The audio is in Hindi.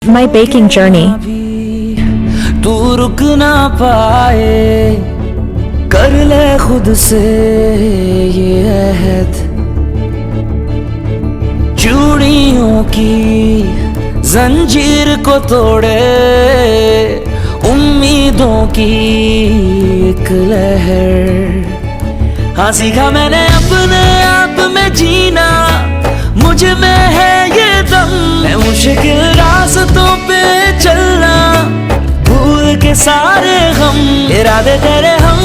My baking journey. तू रुक ना पाए, कर ले खुद से ये अहद, चूड़ियों की जंजीर को तोड़े उम्मीदों की एक लहर। हाँ सीखा मैंने अपने आप में जीना, मुझ में है ये दम, मैं मुश्किल रास्तों पे चलना, भूल के सारे गम, इरादे तेरे हम